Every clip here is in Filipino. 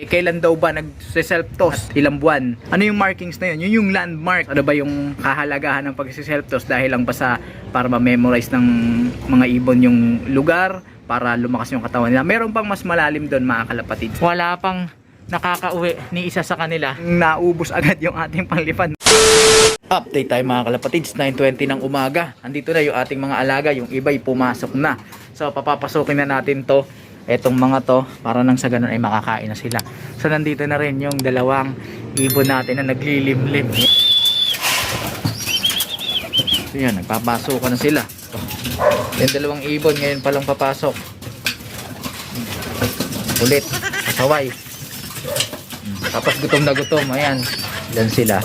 Kailan daw ba nag-self-toss? Ilang buwan? Ano yung markings na yun? Yun yung landmark. Ano ba yung kahalagahan ng pag-self-toss? Dahil lang ba para ma-memorize ng mga ibon yung lugar, para lumakas yung katawan nila? Meron pang mas malalim doon, mga kalapatid. Wala pang nakakauwi ni isa sa kanila. Naubos agad yung ating panglipad. Update tayo mga kalapatids, 9:20 ng umaga. Andito na yung ating mga alaga, yung iba'y pumasok na. So papapasukin na natin to, etong mga to, para nang sa ganun ay makakain na sila. So nandito na rin yung dalawang ibon natin na naglilimlim. So yan, nagpapasukan na sila. Yung dalawang ibon ngayon palang papasok. Ulit, kasaway. Tapos gutom na gutom, ayan. Yan sila,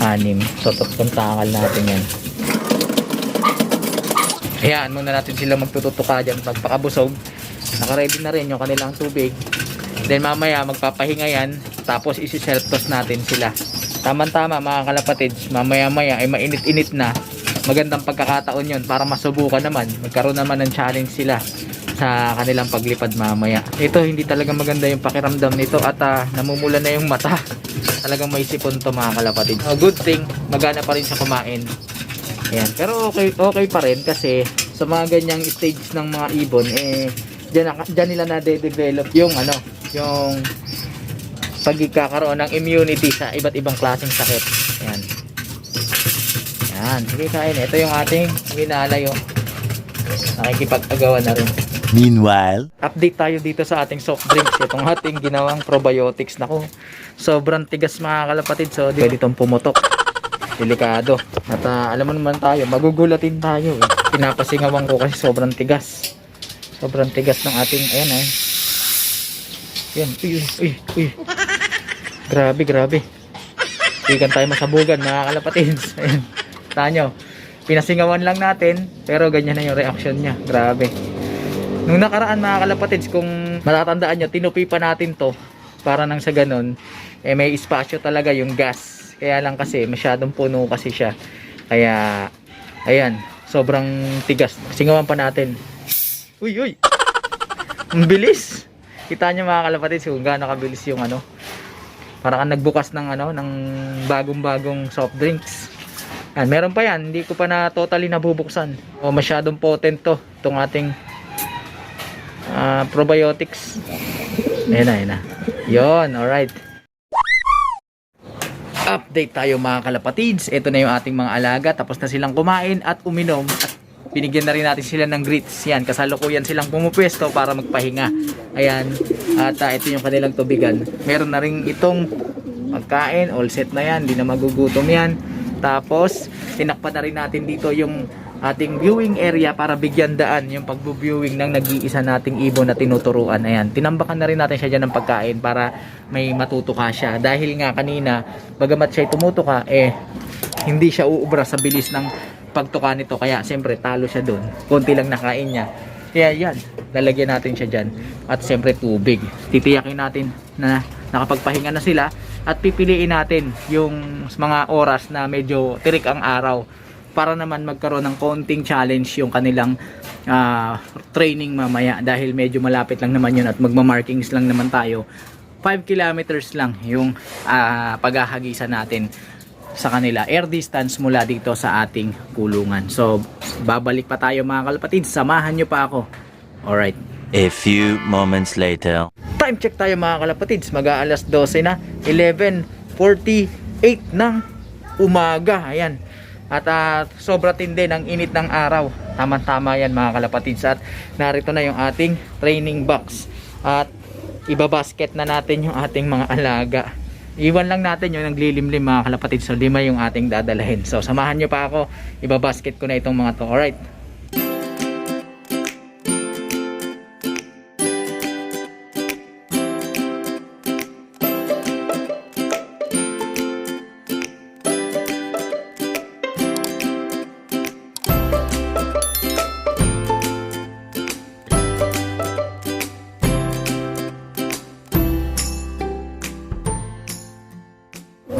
6. So kontakal natin yan. Ayan, muna natin sila magtututuka dyan. Pagpakabusog, nakaready na rin yung kanilang tubig. Then mamaya magpapahinga yan, tapos isi-self-toss natin sila. Tama-tama mga kalapatids, mamaya-maya ay mainit-init na. Magandang pagkakataon yun para masubukan naman, magkaroon naman ng challenge sila sa kanilang paglipad mamaya. Ito, hindi talaga maganda yung pakiramdam nito at namumula na yung mata. Talagang may sipon to mga kalapatid. Good thing, magana pa rin siya kumain. Ayan. Pero okay pa rin kasi sa mga ganyang stage ng mga ibon, dyan nila na-develop yung yung pagkakaroon ng immunity sa iba't ibang klaseng sakit. Ayan. Ayan. Sige, kain. Ito yung ating winalay. Nakikipag-agawan na rin. Meanwhile, update tayo dito sa ating soft drinks. Itong ating ginawang probiotics. Naku, sobrang tigas mga kalapatid. So, pwede itong pumutok. Delikado. At alam mo naman tayo, magugulatin tayo. Pinapasingawan ko kasi sobrang tigas. Sobrang tigas ng ating, ayan eh. Ayan, uy. Grabe. Ikan tayo masabugan mga kalapatids. Ayan, tanyo. Pinasingawan lang natin, pero ganyan na yung reaction niya. Grabe. Nung nakaraan mga kalapatids, kung matatandaan nyo, tinupi pa natin to para nang sa ganun, may espasyo talaga yung gas. Kaya lang kasi, masyadong puno kasi siya. Kaya, ayan, sobrang tigas. Singawan pa natin. Uy! Ang bilis! Kita nyo mga kalapatids kung gaano kabilis yung parang nagbukas ng ng bagong-bagong soft drinks. Yan, meron pa yan, hindi ko pa na totally nabubuksan. O masyadong potent to, itong ating probiotics. Ayan na. Yon, alright. Update tayo mga kalapatids. Ito na yung ating mga alaga. Tapos na silang kumain at uminom. At binigyan na rin natin sila ng grits. Yan, kasalukuyan silang pumupwesto para magpahinga. Ayan. At ito yung kanilang tubigan. Meron na rin itong pagkain. All set na yan. Hindi na magugutom yan. Tapos, tinakpan na rin natin dito yung ating viewing area para bigyan daan yung pagbu-viewing ng nag-iisa nating ibon na tinuturuan. Ayan, tinambakan na rin natin siya dyan ng pagkain para may matutuka siya. Dahil nga kanina, bagamat siya tumutuka, hindi siya uubra sa bilis ng pagtuka nito. Kaya siyempre talo siya doon. Konti lang nakain niya. Kaya yan, lalagyan natin siya dyan. At siyempre tubig. Titiyakin natin na nakapagpahinga na sila. At pipiliin natin yung mga oras na medyo tirik ang araw, para naman magkaroon ng konting challenge yung kanilang training mamaya. Dahil medyo malapit lang naman yun at magmamarkings lang naman tayo. 5 kilometers lang yung paghahagisan natin sa kanila. Air distance mula dito sa ating kulungan. So, babalik pa tayo mga kalapatids. Samahan nyo pa ako. Alright. a few moments later. Time check tayo mga kalapatids. Mag-aalas 12 na. 11:48 ng umaga. Ayan. At sobra tindi ng init ng araw. Tama-tama yan mga kalapatids. At narito na yung ating training box. At ibabasket na natin yung ating mga alaga. Iwan lang natin yung naglilimlim mga kalapatids. So 5 yung ating dadalahin. So samahan nyo pa ako. Ibabasket ko na itong mga to. Alright.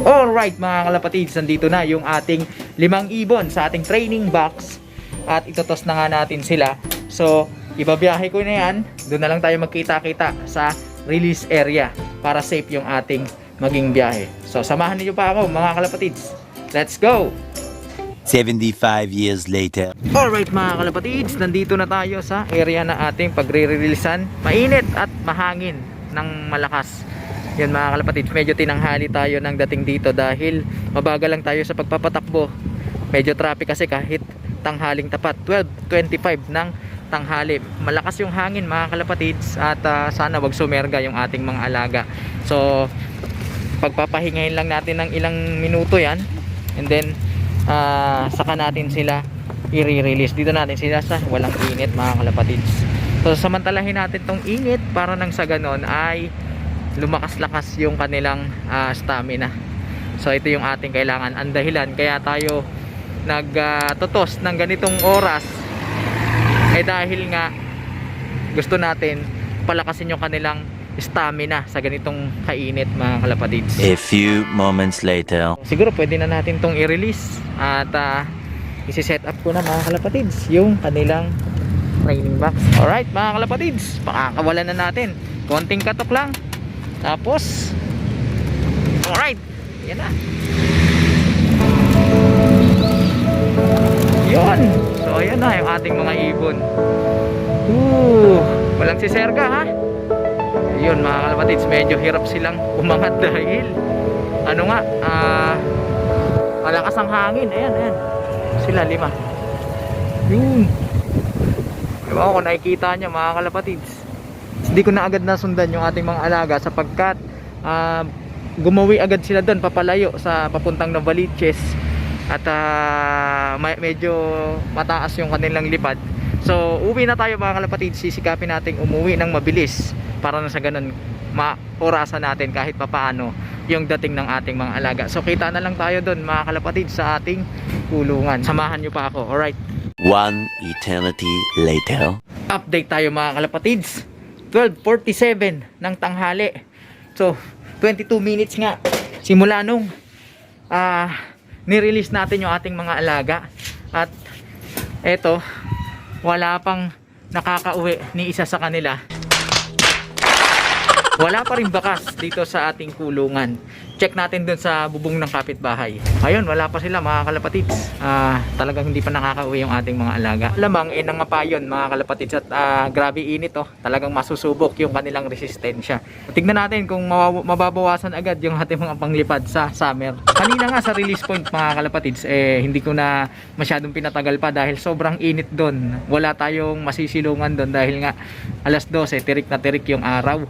Alright mga kalapatids, nandito na yung ating 5 ibon sa ating training box. At itotos na nga natin sila. So, ibabiyahe ko na yan. Doon na lang tayo magkita-kita sa release area. para safe yung ating maging biyahe. So samahan niyo pa ako mga kalapatids. Let's go! 75 years later. Alright mga kalapatids, nandito na tayo sa area na ating pagre-releasean. Mainit at mahangin ng malakas. Yan mga kalapatids, medyo tinanghali tayo ng dating dito dahil mabagal lang tayo sa pagpapatakbo. Medyo traffic kasi kahit tanghaling tapat, 12:25 ng tanghali. Malakas yung hangin mga kalapatids at sana wag sumerga yung ating mga alaga. So pagpapahingahin lang natin ng ilang minuto yan, and then saka natin sila i-release. Dito natin sila sa walang init mga kalapatids. So samantalahin natin tong init para nang sa ganon ay lumakas-lakas yung kanilang stamina. So ito yung ating kailangan. Ang dahilan kaya tayo nagtutos ng ganitong oras ay dahil nga gusto natin palakasin yung kanilang stamina sa ganitong kainit mga kalapatids. A few moments later. Siguro pwede na natin tong i-release at isi-set up ko na mga kalapatids yung kanilang training box. Alright mga kalapatids, pakakawalan na natin. Konting katok lang. Tapos alright, yan na. Yun. So ayan na yung ating mga ibon. Walang siserga ha. Yun mga kalapatids, medyo hirap silang umangat dahil ano nga, malakas ang hangin. Ayan sila 5. Yun, diba kung nakikita nyo mga kalapatids, hindi ko na agad nasundan yung ating mga alaga sapagkat gumawi agad sila doon papalayo sa papuntang Novaliches at medyo mataas yung kanilang lipad. So uwi na tayo mga kalapatids, sisikapin natin umuwi ng mabilis para na sa ganun maorasan natin kahit papaano yung dating ng ating mga alaga. So kita na lang tayo doon mga kalapatids sa ating kulungan. Samahan nyo pa ako. Alright, One eternity later. update tayo mga kalapatids. 12:47 ng tanghali. So 22 minutes nga simula nung ni-release natin yung ating mga alaga. At eto, wala pang nakakauwi ni isa sa kanila. Wala pa rin bakas dito sa ating kulungan. Check natin dun sa bubong ng kapitbahay. Ayun, wala pa sila mga kalapatids. Talagang hindi pa nakakauwi yung ating mga alaga. Lamang nangapayon mga kalapatids at grabe init oh. Talagang masusubok yung kanilang resistensya. Tignan natin kung mababawasan agad yung ating mga panglipad sa summer. Kanina nga sa release point mga kalapatids, hindi ko na masyadong pinatagal pa dahil sobrang init doon. Wala tayong masisilungan doon dahil nga alas 12, tirik na tirik yung araw.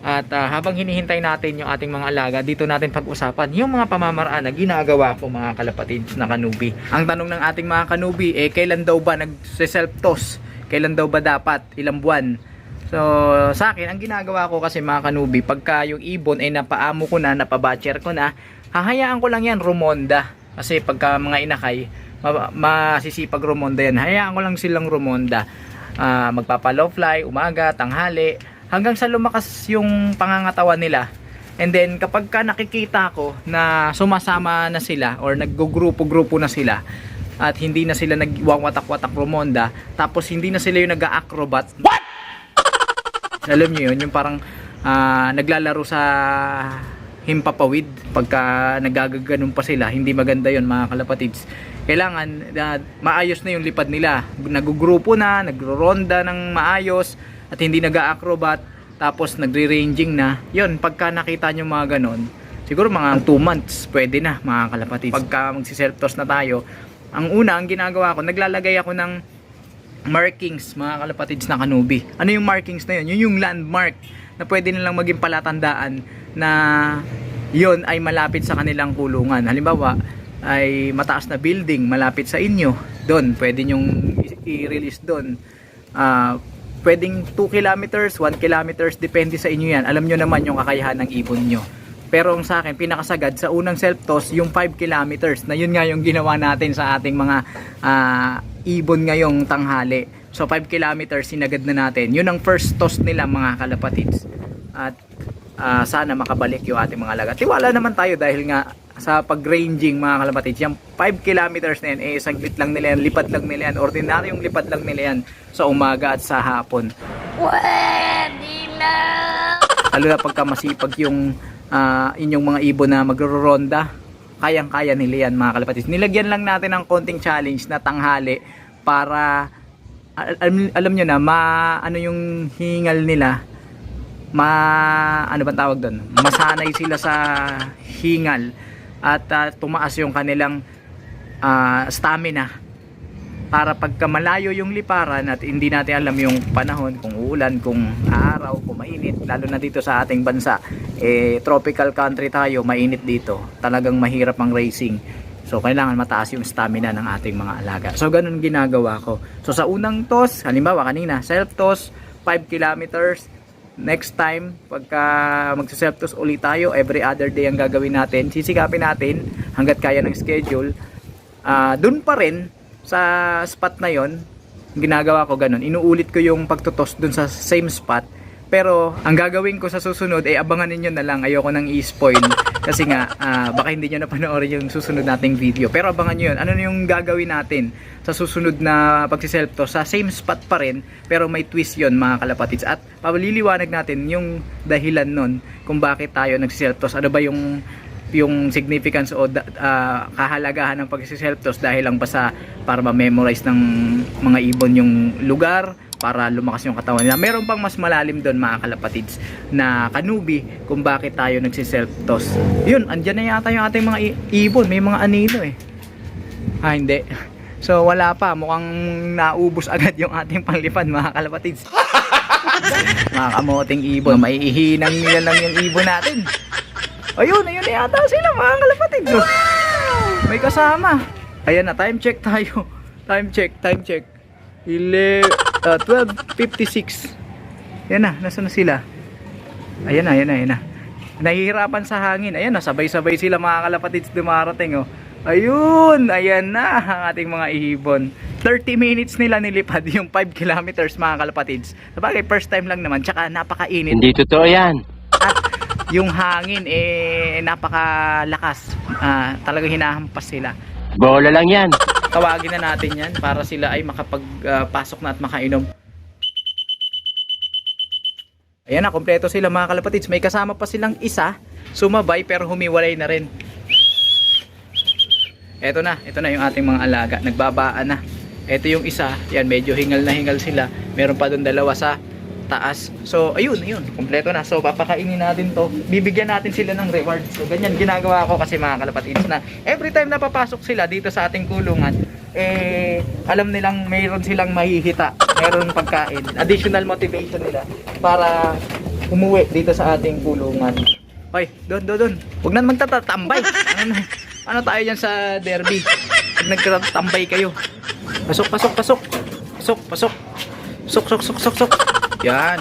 At habang hinihintay natin yung ating mga alaga, dito natin pag-usapan yung mga pamamaraan na ginagawa ko mga kalapatids na kanubi. Ang tanong ng ating mga kanubi, kailan daw ba nag-self-toss? Kailan daw ba dapat? Ilang buwan? So sa akin, ang ginagawa ko kasi mga kanubi, pagka yung ibon ay napaamo ko na, napabatcher ko na, hahayaan ko lang yan rumonda. Kasi pagka mga inakay, masisipag rumonda yan. Hayaan ko lang silang rumonda. Magpapa-low fly, umaga, tanghali, hanggang sa lumakas yung pangangatawan nila. And then kapag ka nakikita ko na sumasama na sila or naggugrupo-grupo na sila at hindi na sila nagwawatak-watak rumonda, tapos hindi na sila yung nag-acrobat. What? Alam nyo yun, yung parang naglalaro sa himpapawid. Pagka nagagaganon pa sila, hindi maganda yun mga kalapatids. Kailangan maayos na yung lipad nila. Nagugrupo na, nagro-ronda ng maayos at hindi nag-acrobat, tapos nagre-ranging na. Yun, pagka nakita nyo mga ganon, siguro mga 2 months pwede na mga kalapatids. Pagka magsi-self-toss na tayo, ang ginagawa ko, naglalagay ako ng markings mga kalapatids na kanubi. Ano yung markings na yun? Yun yung landmark na pwede nilang maging palatandaan na yun ay malapit sa kanilang kulungan. Halimbawa ay mataas na building malapit sa inyo, doon pwede nyong i-release doon. Pwedeng 2 kilometers, 1 kilometers, depende sa inyo yan. Alam nyo naman yung kakayahan ng ibon nyo. Pero ang sa akin, pinakasagad sa unang self-toss, yung 5 kilometers, na yun nga yung ginawa natin sa ating mga ibon ngayong tanghali. So 5 kilometers, sinagad na natin. Yun ang first toss nila mga kalapatids. At sana makabalik yung ating mga alaga. Tiwala naman tayo dahil nga sa pag-ranging mga kalapatids, yung 5 kilometers na yan, saglit lang nila yan, lipad lang nila yan, ordinaryong lipad lang nila yan sa umaga at sa hapon. Pwede na! lalo na pagka masipag yung inyong mga ibon na magro-ronda, kayang-kaya nila yan mga kalapatids. Nilagyan lang natin ng konting challenge na tanghali para alam nyo na ano yung hingal nila, ano ba tawag doon, masanay sila sa hingal at tumaas yung kanilang stamina para pagka malayo yung liparan at hindi natin alam yung panahon, kung uulan, kung araw, kung mainit, lalo na dito sa ating bansa, tropical country tayo, mainit dito, talagang mahirap ang racing. So kailangan mataas yung stamina ng ating mga alaga. So ganun ginagawa ko. So sa unang toss, halimbawa kanina, self toss 5 kilometers. Next time, pagka magsa-self toss ulit tayo, every other day ang gagawin natin. Sisikapin natin hanggat kaya ng schedule. Dun pa rin sa spot na yon, ginagawa ko ganun. Inuulit ko yung pagtutos dun sa same spot. Pero ang gagawin ko sa susunod ay abangan ninyo na lang. Ayoko nang i-spoil kasi nga baka hindi nyo napanoorin yung susunod nating video. Pero abangan nyo yun. Ano yung gagawin natin sa susunod na pagsiself toss? Sa same spot pa rin, pero may twist yon mga kalapatids. At paliliwanag natin yung dahilan nun kung bakit tayo nagsiself toss. Ano ba yung significance o kahalagahan ng pagsiself toss, dahil lang basta para ma-memorize ng mga ibon yung lugar, para lumakas yung katawan nila. Meron pang mas malalim doon mga kalapatids na kanubi kung bakit tayo nagsiself toss. Yun, andyan na yata yung ating mga ibon. May mga anino eh. Hindi. So wala pa, mukhang naubos agad yung ating panglipad mga kalapatids. Mga kamoting ibon, maiihinang nila lang yung ibon natin. Ayun na yata sila mga kalapatids. May kasama. Ayan na, time check tayo. Time check. 12:56. Yan na, nasa na sila? Ayan na. Nahihirapan sa hangin. Ayan na, sabay-sabay sila mga kalapatids dumarating. Ayun, ayan na ang ating mga ibon. 30 minutes nila nilipad yung 5 kilometers mga kalapatids. Sabagay, first time lang naman, tsaka napakainit. Hindi totoo yan. At yung hangin napakalakas. Talagang hinahampas sila. Bola lang yan. Tawagin na natin yan para sila ay makapagpasok na at makainom. Ayan na, kompleto sila mga kalapatids. May kasama pa silang isa, sumabay pero humiwalay na rin. Ito na yung ating mga alaga. Nagbabaan na. Ito yung isa, yan, medyo hingal na hingal sila. Meron pa doon dalawa sa taas. So ayun, kompleto na. So papakainin natin to. Bibigyan natin sila ng reward. So ganyan ginagawa ko kasi mga kalapatids, na every time na papasok sila dito sa ating kulungan, alam nilang mayroon silang mahihita, mayroon pagkain, additional motivation nila para umuwi dito sa ating kulungan. Hoy, doon. Huwag na magtatatambay. Ano tayo dyan sa derby? Pag nagtatambay kayo. Pasok. Sok. Yan.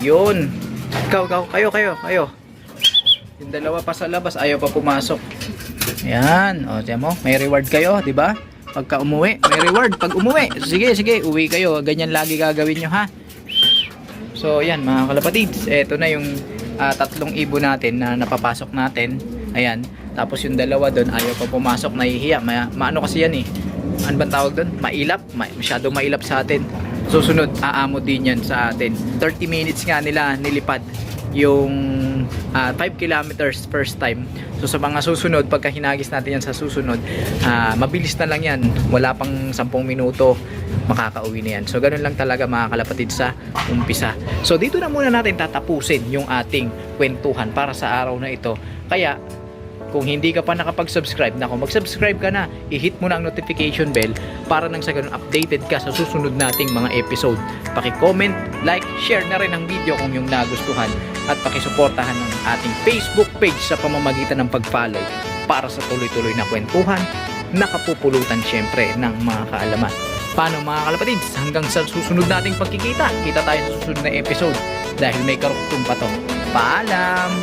Yun. Kayo. Yung dalawa pa sa labas, ayaw pa pumasok. Yan. O, tiyan mo, may reward kayo, di ba? Pagka umuwi, may reward. Pag umuwi, sige, uwi kayo. Ganyan lagi gagawin nyo, ha? So, yan, mga kalapatids. Ito na yung tatlong ibon natin na napapasok natin. Ayan. Tapos yung dalawa doon, ayaw pa pumasok, nahihiya. Maano kasi yan eh. Ano bang tawag doon? Mailap. Masyadong mailap sa atin. Susunod, aamo din yan sa atin. 30 minutes nga nila nilipad yung 5 kilometers first time. So sa mga susunod, pagka hinagis natin yan sa susunod, mabilis na lang yan. Wala pang 10 minuto, makakauwi na yan. So ganun lang talaga mga kalapatid sa umpisa. So dito na muna natin tatapusin yung ating kwentuhan para sa araw na ito. Kaya kung hindi ka pa nakapag-subscribe, mag-subscribe ka na, i-hit mo na ang notification bell para nang sa ganun updated ka sa susunod nating mga episode. Paki-comment, like, share na rin ang video kung yung nagustuhan, at paki-suportahan ng ating Facebook page sa pamamagitan ng pag-follow para sa tuloy-tuloy na kwentuhan, nakapupulutan syempre ng mga kaalaman. Paano mga kalapatids? Hanggang sa susunod nating pagkikita, kita tayo sa susunod na episode dahil may karuktong pa to. Paalam!